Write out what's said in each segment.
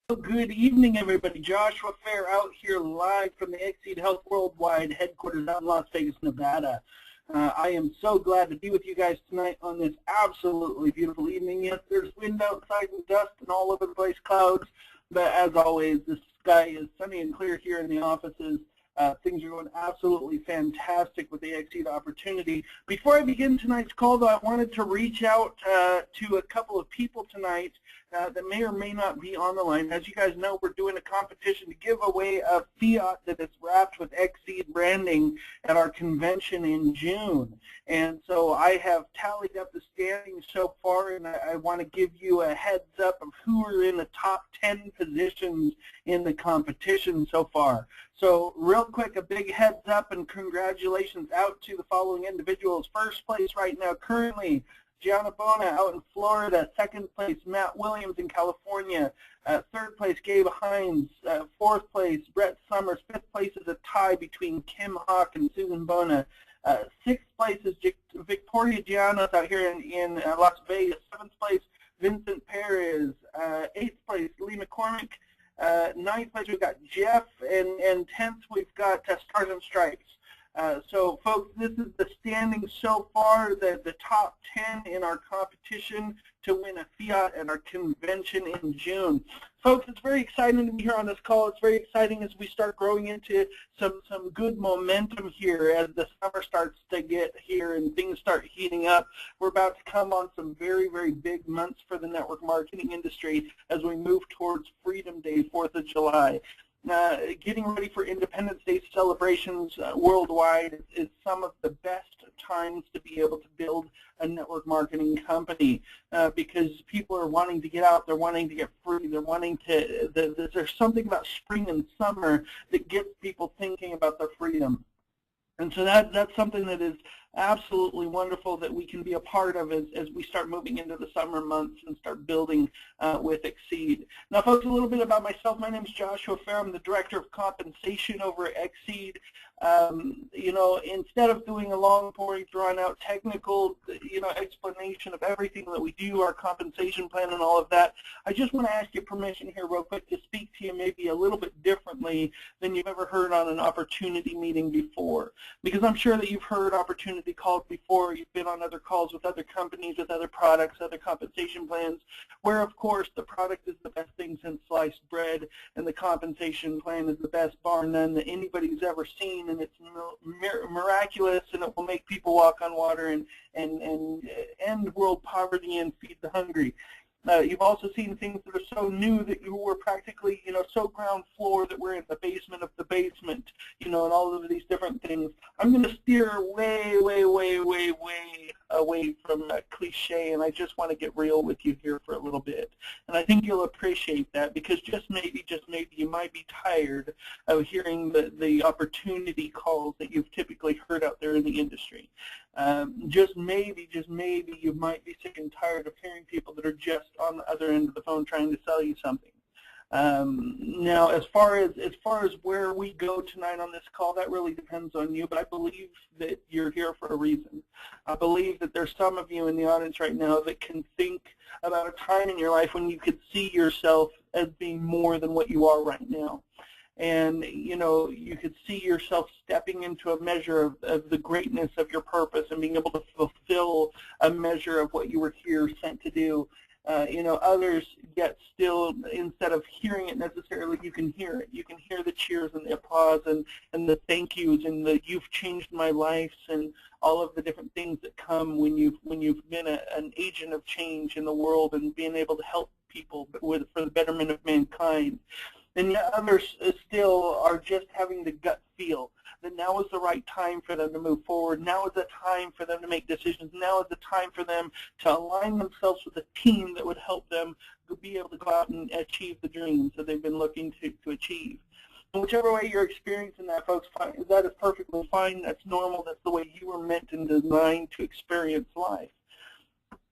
Good evening, everybody. Joshua Phair out here live from the Xseed Health Worldwide headquarters out in Las Vegas, Nevada. I am so glad to be with you guys tonight on this absolutely beautiful evening. Yes, there's wind outside and dust and all over the place, clouds, but as always, the sky is sunny and clear here in the offices. Things are going absolutely fantastic with the Xseed opportunity. Before I begin tonight's call, though, I wanted to reach out to a couple of people tonight that may or may not be on the line. As you guys know, we're doing a competition to give away a Fiat that is wrapped with Xseed branding at our convention in June. And so I have tallied up the standings so far, and I want to give you a heads up of who are in the top 10 positions in the competition so far. So real quick, a big heads up and congratulations out to the following individuals. First place right now currently, Gianna Bona out in Florida. Second place, Matt Williams in California. Third place, Gabe Hines. Fourth place, Brett Summers. Fifth place is a tie between Kim Hawk and Susan Bona. Sixth place is Victoria Giannos out here in Las Vegas. Seventh place, Vincent Perez. Eighth place, Lee McCormick. Ninth place we've got Jeff, and 10th we've got Stars and Stripes. So folks, this is the standing so far, the top 10 in our competition to win a Fiat at our convention in June. Folks, it's very exciting to be here on this call. It's very exciting as we start growing into some good momentum here as the summer starts to get here and things start heating up. We're about to come on some very, very big months for the network marketing industry as we move towards Freedom Day, 4th of July. Getting ready for Independence Day celebrations worldwide is some of the best times to be able to build a network marketing company because people are wanting to get out, they're wanting to get free, they're wanting to, there's something about spring and summer that gets people thinking about their freedom. And so that's something that is absolutely wonderful that we can be a part of as we start moving into the summer months and start building with Xseed. Now, folks, a little bit about myself. My name is Joshua Phair. I'm the Director of Compensation over at Xseed. You know, instead of doing a long, boring, drawn-out technical, explanation of everything that we do, our compensation plan and all of that, I just want to ask you permission here real quick to speak to you maybe a little bit differently than you've ever heard on an opportunity meeting before. Because I'm sure that you've heard opportunity calls before, you've been on other calls with other companies, with other products, other compensation plans, where of course the product is the best thing since sliced bread and the compensation plan is the best bar none that anybody's ever seen, and it's miraculous and it will make people walk on water and end world poverty and feed the hungry. You've also seen things that are so new that you were practically, so ground floor that we're in the basement of the basement, and all of these different things. I'm going to steer way, way, way, way, way away from cliche, and I just want to get real with you here for a little bit. And I think you'll appreciate that because just maybe you might be tired of hearing the opportunity calls that you've typically heard out there in the industry. Just maybe you might be sick and tired of hearing people that are just on the other end of the phone trying to sell you something. Now, as far as where we go tonight on this call, that really depends on you, but I believe that you're here for a reason. I believe that there's some of you in the audience right now that can think about a time in your life when you could see yourself as being more than what you are right now. And, you could see yourself stepping into a measure of the greatness of your purpose and being able to fulfill a measure of what you were here sent to do. Others yet still, instead of hearing it necessarily, you can hear it. You can hear the cheers and the applause and the thank yous and the "you've changed my life" and all of the different things that come when you've been an agent of change in the world and being able to help people for the betterment of mankind. And yet others still are just having the gut feel that now is the right time for them to move forward. Now is the time for them to make decisions. Now is the time for them to align themselves with a team that would help them be able to go out and achieve the dreams that they've been looking to achieve. And whichever way you're experiencing that, folks, that is perfectly fine. That's normal. That's the way you were meant and designed to experience life.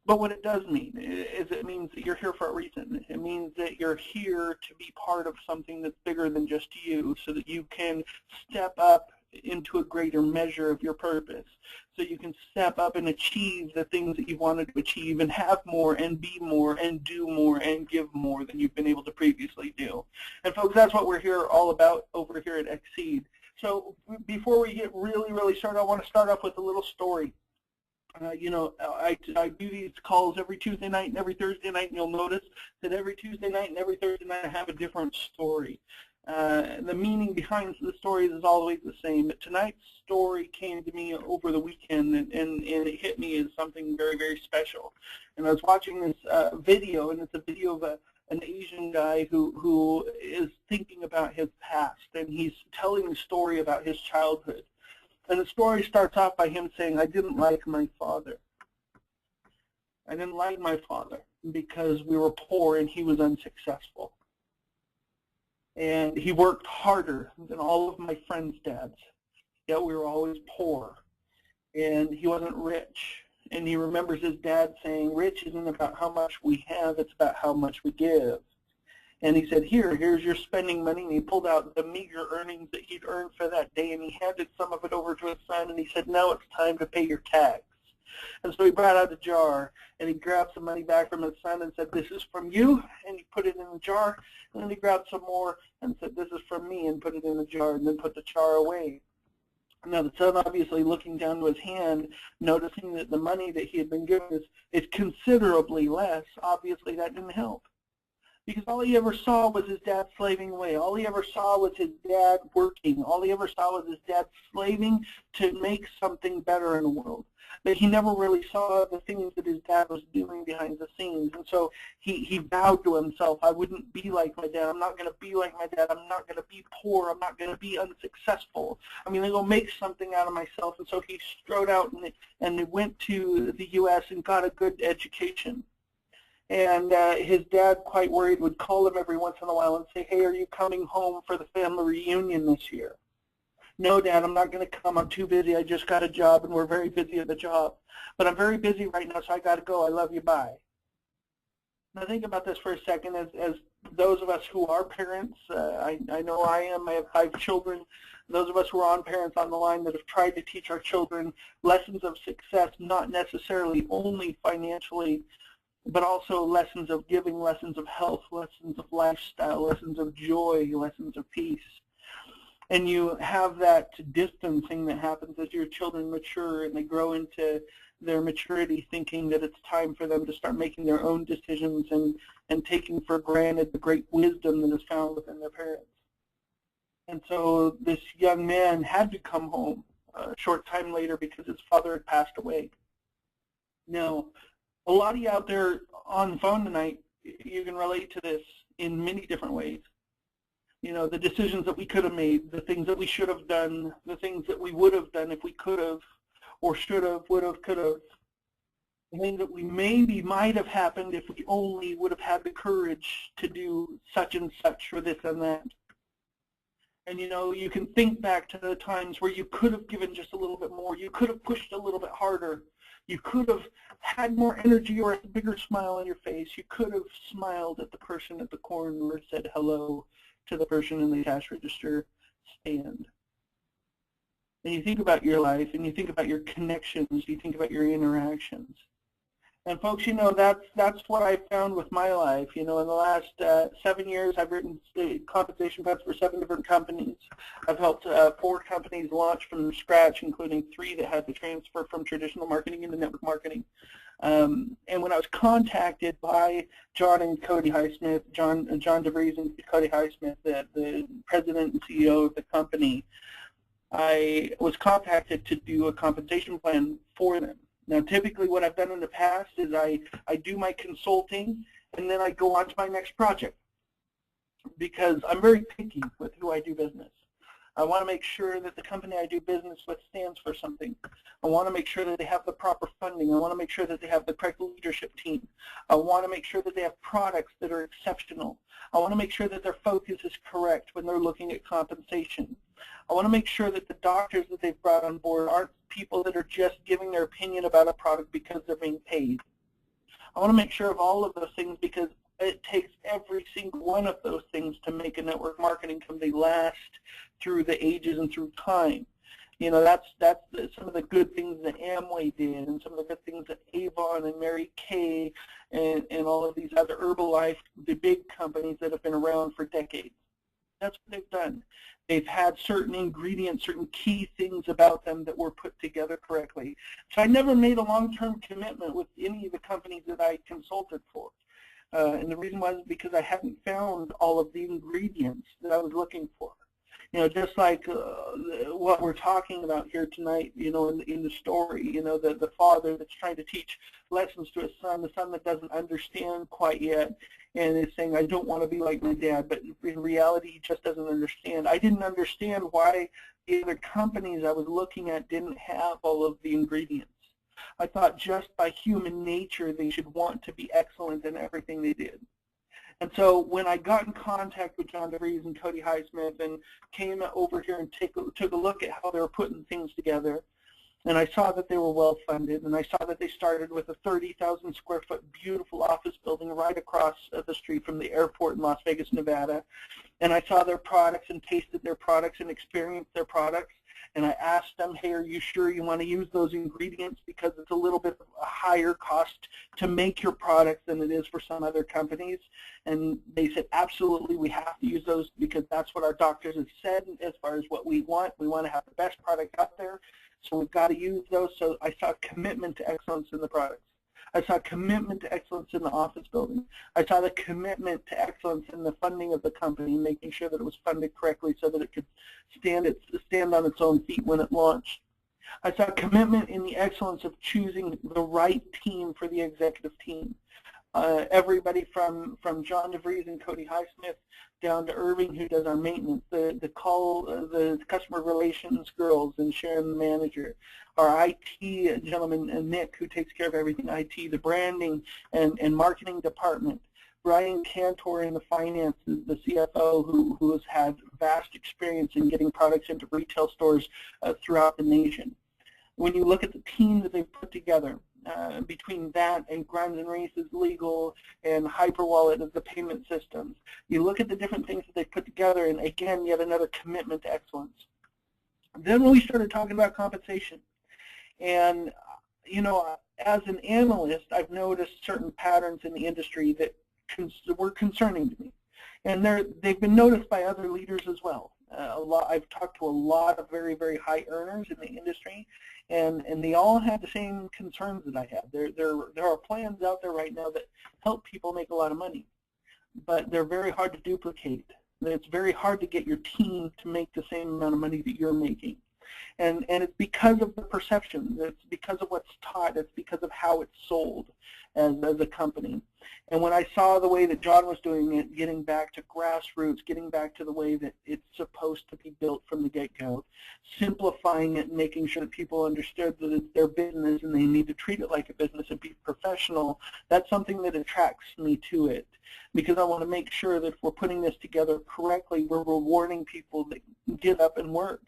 But what it does mean is it means that you're here for a reason. It means that you're here to be part of something that's bigger than just you so that you can step up into a greater measure of your purpose. So you can step up and achieve the things that you wanted to achieve and have more and be more and do more and give more than you've been able to previously do. folks, that's what we're here all about over here at Xseed. So before we get really started, I want to start off with a little story. You know, I do these calls every Tuesday night and every Thursday night, and you'll notice that every Tuesday night and every Thursday night I have a different story. The meaning behind the stories is always the same. But tonight's story came to me over the weekend, and it hit me as something very special. And I was watching this video, and it's a video of an Asian guy who is thinking about his past, and he's telling a story about his childhood. And the story starts off by him saying, I didn't like my father. I didn't like my father because we were poor and he was unsuccessful. And he worked harder than all of my friends' dads, yet we were always poor. And he wasn't rich. And he remembers his dad saying, rich isn't about how much we have, it's about how much we give. And he said, here's your spending money. And he pulled out the meager earnings that he'd earned for that day, and he handed some of it over to his son, and he said, now it's time to pay your tax. And so he brought out a jar, and he grabbed some money back from his son and said, this is from you, and he put it in the jar. And then he grabbed some more and said, this is from me, and put it in the jar, and then put the jar away. Now the son, obviously looking down to his hand, noticing that the money that he had been given is considerably less, obviously that didn't help. Because all he ever saw was his dad slaving away. All he ever saw was his dad working. All he ever saw was his dad slaving to make something better in the world. But he never really saw the things that his dad was doing behind the scenes. And so he vowed to himself, I wouldn't be like my dad. I'm not going to be like my dad. I'm not going to be poor. I'm not going to be unsuccessful. I'm going to go make something out of myself. And so he strode out and went to the U.S. and got a good education. And his dad, quite worried, would call him every once in a while and say, hey, are you coming home for the family reunion this year? No, Dad, I'm not going to come. I'm too busy. I just got a job, and we're very busy at the job. But I'm very busy right now, so I got to go. I love you. Bye. Now think about this for a second. As those of us who are parents, I know I am. I have 5 children. Those of us who are parents on the line that have tried to teach our children lessons of success, not necessarily only financially, but also lessons of giving, lessons of health, lessons of lifestyle, lessons of joy, lessons of peace. And you have that distancing that happens as your children mature and they grow into their maturity, thinking that it's time for them to start making their own decisions and taking for granted the great wisdom that is found within their parents. And so this young man had to come home a short time later because his father had passed away. Now, a lot of you out there on the phone tonight, you can relate to this in many different ways. You know, the decisions that we could have made, the things that we should have done, the things that we would have done if we could have, or should have, would have, could have. The things that we maybe might have happened if we only would have had the courage to do such and such or this and that. And you know, you can think back to the times where you could have given just a little bit more. You could have pushed a little bit harder. You could have had more energy or a bigger smile on your face. You could have smiled at the person at the corner or said hello to the person in the cash register stand. And you think about your life and you think about your connections, you think about your interactions. And folks, you know, that's what I found with my life. You know, in the last 7 years, I've written compensation plans for 7 different companies. I've helped 4 companies launch from scratch, including 3 that had to transfer from traditional marketing into network marketing. And when I was contacted by John and Cody Highsmith, John DeVries and Cody Highsmith, the president and CEO of the company, I was contacted to do a compensation plan for them. Now, typically what I've done in the past is I do my consulting and then I go on to my next project because I'm very picky with who I do business. I want to make sure that the company I do business with stands for something. I want to make sure that they have the proper funding. I want to make sure that they have the correct leadership team. I want to make sure that they have products that are exceptional. I want to make sure that their focus is correct when they're looking at compensation. I want to make sure that the doctors that they've brought on board aren't people that are just giving their opinion about a product because they're being paid. I want to make sure of all of those things because it takes every single one of those things to make a network marketing company last through the ages and through time. You know, that's some of the good things that Amway did and some of the good things that Avon and Mary Kay and all of these other Herbalife, the big companies that have been around for decades. That's what they've done. They've had certain ingredients, certain key things about them that were put together correctly. So I never made a long-term commitment with any of the companies that I consulted for. And the reason was because I hadn't found all of the ingredients that I was looking for. You know, just like what we're talking about here tonight, you know, in the story, you know, the father that's trying to teach lessons to his son, the son that doesn't understand quite yet, and is saying, I don't want to be like my dad, but in reality, he just doesn't understand. I didn't understand why the other companies I was looking at didn't have all of the ingredients. I thought just by human nature, they should want to be excellent in everything they did. And so when I got in contact with John DeVries and Cody Highsmith and came over here and took a look at how they were putting things together, and I saw that they were well funded, and I saw that they started with a 30,000 square foot beautiful office building right across the street from the airport in Las Vegas, Nevada, and I saw their products and tasted their products and experienced their products. And I asked them, hey, are you sure you want to use those ingredients because it's a little bit of a higher cost to make your product than it is for some other companies? And they said, absolutely, we have to use those because that's what our doctors have said as far as what we want. We want to have the best product out there, so we've got to use those. So I saw commitment to excellence in the products. I saw commitment to excellence in the office building. I saw the commitment to excellence in the funding of the company, making sure that it was funded correctly so that it could stand on its own feet when it launched. I saw commitment in the excellence of choosing the right team for the executive team. Everybody from John DeVries and Cody Highsmith down to Irving, who does our maintenance, the customer relations girls and Sharon, the manager, our IT gentleman, Nick, who takes care of everything IT, the branding and marketing department, Brian Cantor in the finances, the CFO, who has had vast experience in getting products into retail stores throughout the nation. When you look at the team that they've put together, between that and Grimes and Reese's legal and HyperWallet as the payment systems, you look at the different things that they put together, and again, yet another commitment to excellence. Then we started talking about compensation, and you know, as an analyst, I've noticed certain patterns in the industry that were concerning to me, and they've been noticed by other leaders as well. I've talked to a lot of very, very high earners in the industry, and they all have the same concerns that I have. There are plans out there right now that help people make a lot of money, but they're very hard to duplicate. It's very hard to get your team to make the same amount of money that you're making. And it's because of the perception. It's because of what's taught. It's because of how it's sold as a company. And when I saw the way that John was doing it, getting back to grassroots, getting back to the way that it's supposed to be built from the get-go, simplifying it and making sure that people understood that it's their business and they need to treat it like a business and be professional, that's something that attracts me to it. Because I want to make sure that if we're putting this together correctly, we're rewarding people that get up and work.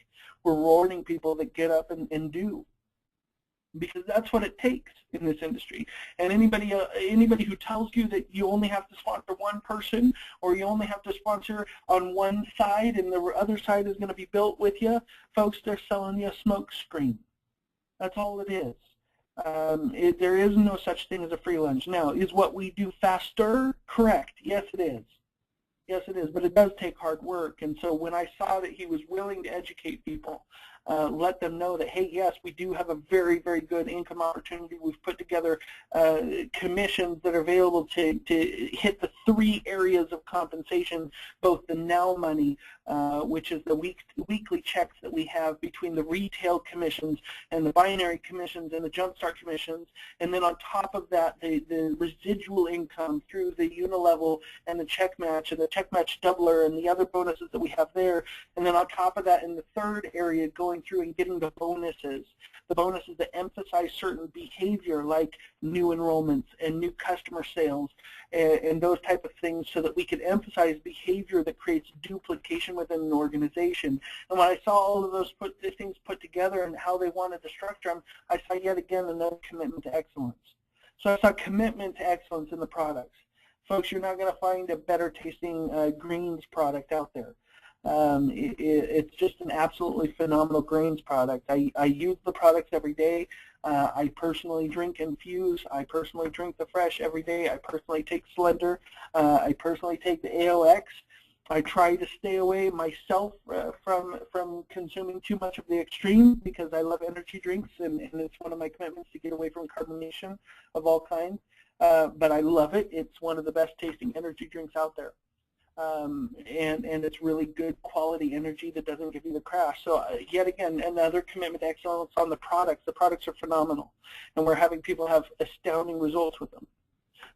We're rewarding people that get up and do. Because that's what it takes in this industry. And anybody who tells you that you only have to sponsor one person or you only have to sponsor on one side and the other side is going to be built with you, folks, they're selling you a smoke screen. That's all it is. There is no such thing as a free lunch. Now, is what we do faster? Correct. Yes, it is. Yes, it is, but it does take hard work. And so when I saw that he was willing to educate people, let them know that, hey, yes, we do have a very, very good income opportunity. We've put together commissions that are available to hit the 3 areas of compensation, both the now money, which is the weekly checks that we have between the retail commissions and the binary commissions and the jumpstart commissions, and then on top of that, the residual income through the unilevel and the check match and the check match doubler and the other bonuses that we have there, and then on top of that, in the 3rd area, going through and getting the bonuses that emphasize certain behavior like new enrollments and new customer sales and those type of things, so that we can emphasize behavior that creates duplication within an organization. And when I saw all of those things put together and how they wanted to structure them, I saw yet again another commitment to excellence. So I saw commitment to excellence in the products. Folks, you're not going to find a better tasting greens product out there. It's just an absolutely phenomenal grains product. I use the products every day. I personally drink Infuse. I personally drink the Fresh every day. I personally take Slender. I personally take the AOX. I try to stay away myself from consuming too much of the extreme because I love energy drinks, and it's one of my commitments to get away from carbonation of all kinds. But I love it. It's one of the best tasting energy drinks out there. And it's really good quality energy that doesn't give you the crash. So yet again, another commitment to excellence on the products. The products are phenomenal, and we're having people have astounding results with them.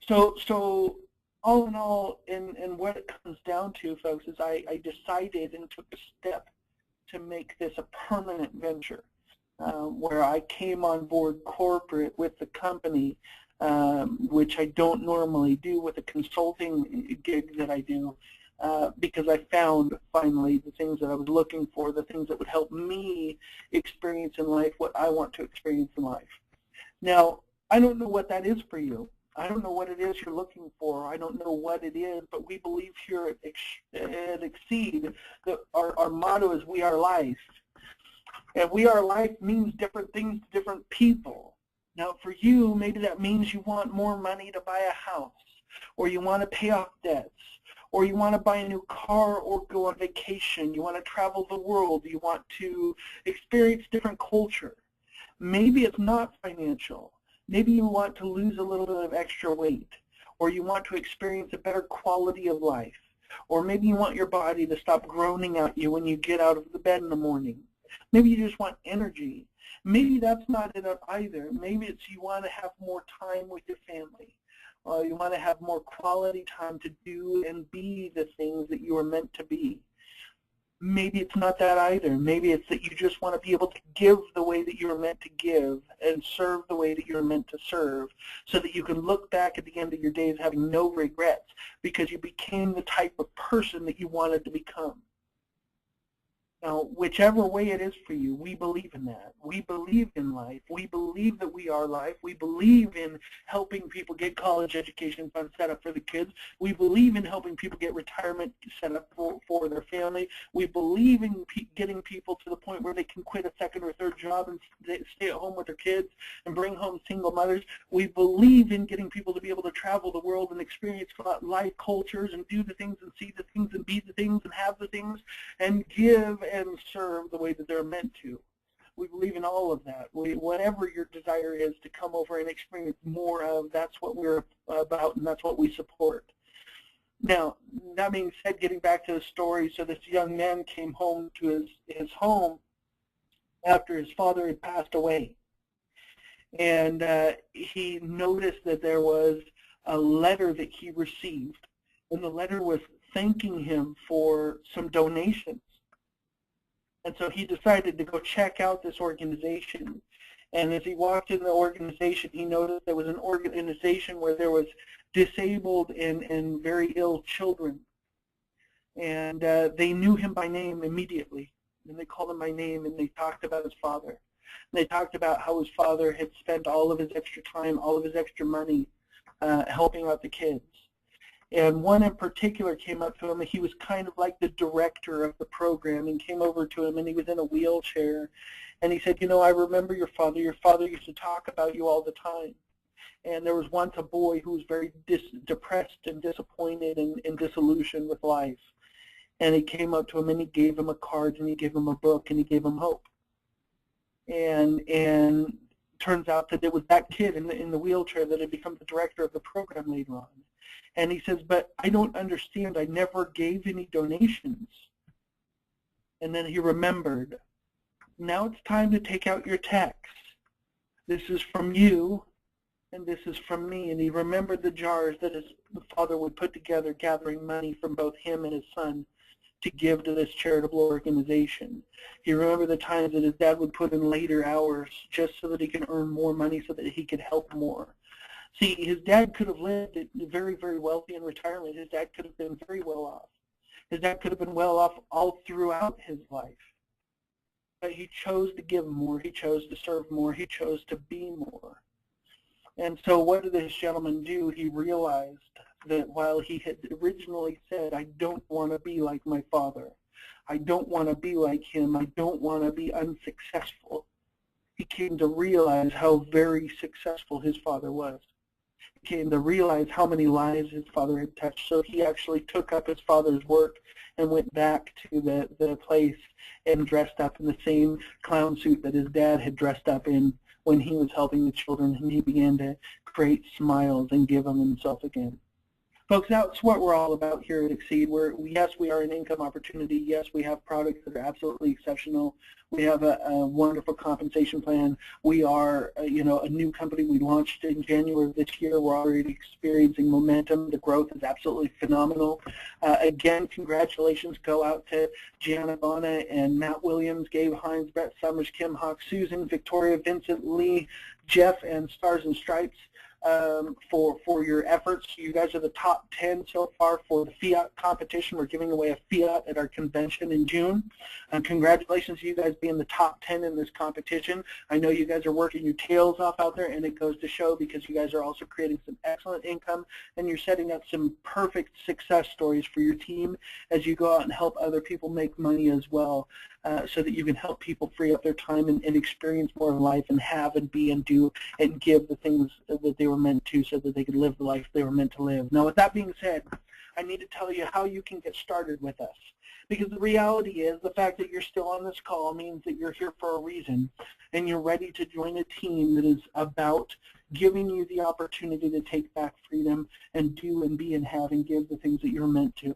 So all in all, and what it comes down to, folks, is I decided and took a step to make this a permanent venture, where I came on board corporate with the company, which I don't normally do with a consulting gig that I do, because I found finally the things that I was looking for, the things that would help me experience in life what I want to experience in life. Now, I don't know what that is for you. I don't know what it is you're looking for. I don't know what it is, but we believe here at Xseed that our motto is "We Are Life." And "We Are Life" means different things to different people. Now, for you, maybe that means you want more money to buy a house, or you want to pay off debts, or you want to buy a new car or go on vacation. You want to travel the world. You want to experience different culture. Maybe it's not financial. Maybe you want to lose a little bit of extra weight, or you want to experience a better quality of life, or maybe you want your body to stop groaning at you when you get out of the bed in the morning. Maybe you just want energy. Maybe that's not it either. Maybe it's you want to have more time with your family. You want to have more quality time to do and be the things that you are meant to be. Maybe it's not that either. Maybe it's that you just want to be able to give the way that you're meant to give and serve the way that you're meant to serve, so that you can look back at the end of your days having no regrets because you became the type of person that you wanted to become. Now, whichever way it is for you, we believe in that. We believe in life. We believe that we are life. We believe in helping people get college education funds set up for the kids. We believe in helping people get retirement set up for their family. We believe in getting people to the point where they can quit a second or third job and stay at home with their kids and bring home single mothers. We believe in getting people to be able to travel the world and experience life cultures and do the things and see the things and be the things and have the things and give and serve the way that they're meant to. We believe in all of that. Whatever your desire is to come over and experience more of, that's what we're about, and that's what we support. Now, that being said, getting back to the story, so this young man came home to his home after his father had passed away. And he noticed that there was a letter that he received, and the letter was thanking him for some donations. And so he decided to go check out this organization. And as he walked in the organization, he noticed there was an organization where there was disabled and very ill children. And they knew him by name immediately. And they called him by name, and they talked about his father. And they talked about how his father had spent all of his extra time, all of his extra money helping out the kids. And one in particular came up to him, and he was kind of like the director of the program, and came over to him, and he was in a wheelchair. And he said, you know, I remember your father. Your father used to talk about you all the time. And there was once a boy who was very depressed and disappointed and disillusioned with life. And he came up to him, and he gave him a card, and he gave him a book, and he gave him hope. And turns out that it was that kid in the wheelchair that had become the director of the program later on. And he says, but I don't understand. I never gave any donations. And then he remembered, now it's time to take out your text. This is from you, and this is from me. And he remembered the jars that his father would put together, gathering money from both him and his son to give to this charitable organization. He remembered the times that his dad would put in later hours just so that he could earn more money so that he could help more. See, his dad could have lived very, very wealthy in retirement. His dad could have been very well off. His dad could have been well off all throughout his life. But he chose to give more. He chose to serve more. He chose to be more. And so what did this gentleman do? He realized that while he had originally said, I don't want to be like my father. I don't want to be like him. I don't want to be unsuccessful. He came to realize how very successful his father was. He came to realize how many lives his father had touched. So he actually took up his father's work, and went back to the place and dressed up in the same clown suit that his dad had dressed up in when he was helping the children, and he began to create smiles and give them himself again. Folks, that's what we're all about here at Xseed. Yes, we are an income opportunity. Yes, we have products that are absolutely exceptional. We have a wonderful compensation plan. We are, a new company. We launched in January of this year. We're already experiencing momentum. The growth is absolutely phenomenal. Again, congratulations go out to Gianna Bona and Matt Williams, Gabe Hines, Brett Summers, Kim Hawk, Susan, Victoria, Vincent Lee, Jeff, and Stars and Stripes. For your efforts. You guys are the top 10 so far for the Fiat competition. We're giving away a Fiat at our convention in June. Congratulations to you guys being the top 10 in this competition. I know you guys are working your tails off out there, and it goes to show because you guys are also creating some excellent income, and you're setting up some perfect success stories for your team as you go out and help other people make money as well. So that you can help people free up their time and experience more of life and have and be and do and give the things that they were meant to so that they could live the life they were meant to live. Now, with that being said, I need to tell you how you can get started with us. Because the reality is the fact that you're still on this call means that you're here for a reason and you're ready to join a team that is about giving you the opportunity to take back freedom and do and be and have and give the things that you're meant to.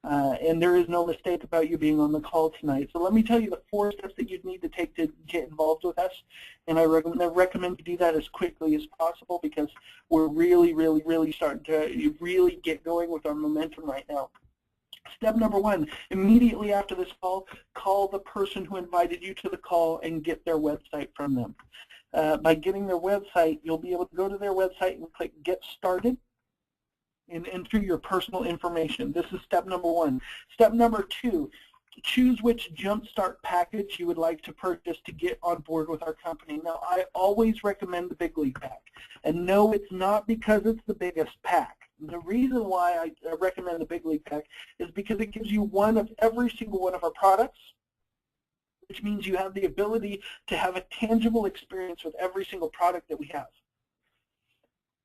And there is no mistake about you being on the call tonight. So let me tell you the 4 steps that you'd need to take to get involved with us. And I recommend you do that as quickly as possible because we're really starting to really get going with our momentum right now. Step number 1, immediately after this call the person who invited you to the call and get their website from them. By getting their website, you'll be able to go to their website and click Get Started and enter your personal information. This is step number 1. Step number 2, choose which Jumpstart package you would like to purchase to get on board with our company. Now, I always recommend the Big League Pack. And no, it's not because it's the biggest pack. The reason why I recommend the Big League Pack is because it gives you one of every single one of our products, which means you have the ability to have a tangible experience with every single product that we have.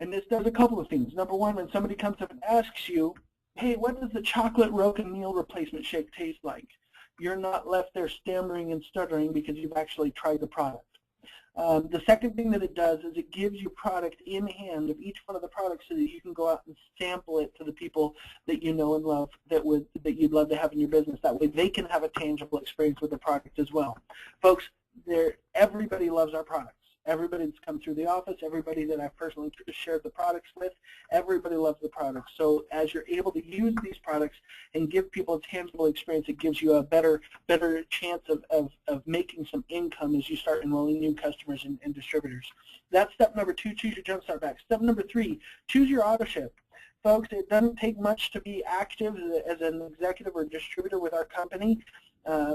And this does a couple of things. Number 1, when somebody comes up and asks you, hey, what does the chocolate Roken meal replacement shake taste like? You're not left there stammering and stuttering because you've actually tried the product. The second thing that it does is it gives you product in hand of each one of the products so that you can go out and sample it to the people that you know and love that you'd love to have in your business. That way they can have a tangible experience with the product as well. Folks, everybody loves our products. Everybody that's come through the office, everybody that I've personally shared the products with, everybody loves the products. So as you're able to use these products and give people a tangible experience, it gives you a better chance of making some income as you start enrolling new customers and distributors. That's step number 2, choose your Jumpstart pack. Step number 3, choose your auto ship. Folks, it doesn't take much to be active as an executive or distributor with our company.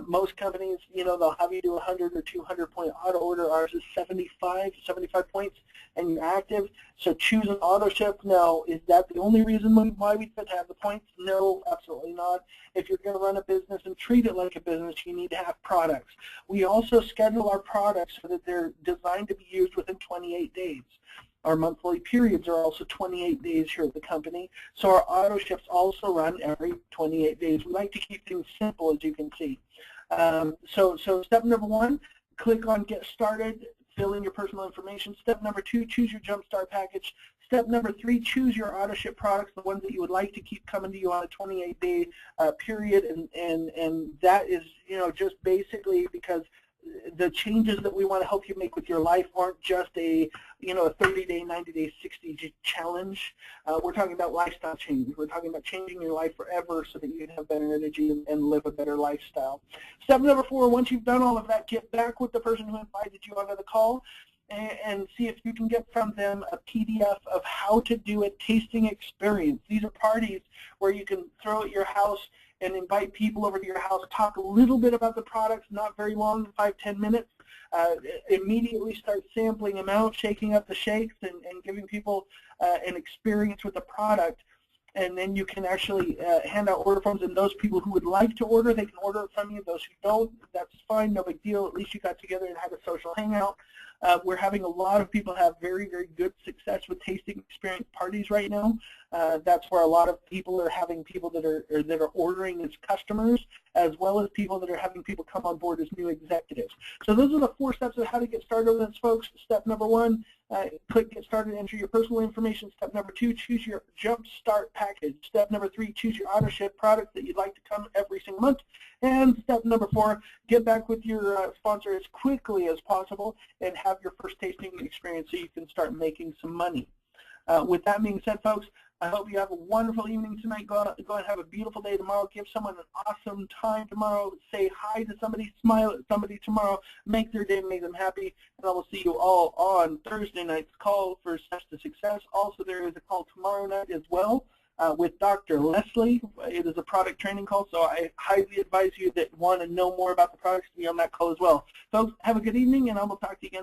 Most companies, they'll have you do 100 or 200 point auto order. Ours is 75 points, and you're active. So choose an auto ship. Now, is that the only reason why we fit to have the points? No, absolutely not. If you're going to run a business and treat it like a business, you need to have products. We also schedule our products so that they're designed to be used within 28 days. Our monthly periods are also 28 days here at the company, so our auto ships also run every 28 days. We like to keep things simple, as you can see. So step number 1, click on Get Started, fill in your personal information. Step number 2, choose your Jumpstart package. Step number 3, choose your auto ship products, the ones that you would like to keep coming to you on a 28-day period, and that is, just basically because the changes that we want to help you make with your life aren't just a 30-day, 90-day, 60-day challenge. We're talking about lifestyle change. We're talking about changing your life forever so that you can have better energy and live a better lifestyle. Step number 4, once you've done all of that, get back with the person who invited you onto the call and see if you can get from them a PDF of how to do a tasting experience. These are parties where you can throw at your house and invite people over to your house, talk a little bit about the products, not very long, 5-10 minutes, immediately start sampling them out, shaking up the shakes, and giving people an experience with the product. And then you can actually hand out order forms, and those people who would like to order, they can order it from you. Those who don't, that's fine, no big deal. At least you got together and had a social hangout. We're having a lot of people have very, very good success with tasting experience parties right now. That's where a lot of people are having people that are ordering as customers, as well as people that are having people come on board as new executives. So those are the 4 steps of how to get started with this, folks. Step number 1, click Get Started, enter your personal information. Step number 2, choose your Jump Start package. Step number 3, choose your auto ship product that you'd like to come every single month. And step number 4, get back with your sponsor as quickly as possible and have your first tasting experience so you can start making some money. With that being said, folks, I hope you have a wonderful evening tonight. Go and have a beautiful day tomorrow. Give someone an awesome time tomorrow. Say hi to somebody. Smile at somebody tomorrow. Make their day, make them happy. And I will see you all on Thursday night's call for Steps to Success. Also, there is a call tomorrow night as well with Dr. Leslie. It is a product training call, so I highly advise you that want to know more about the products to be on that call as well. Folks, have a good evening, and I will talk to you again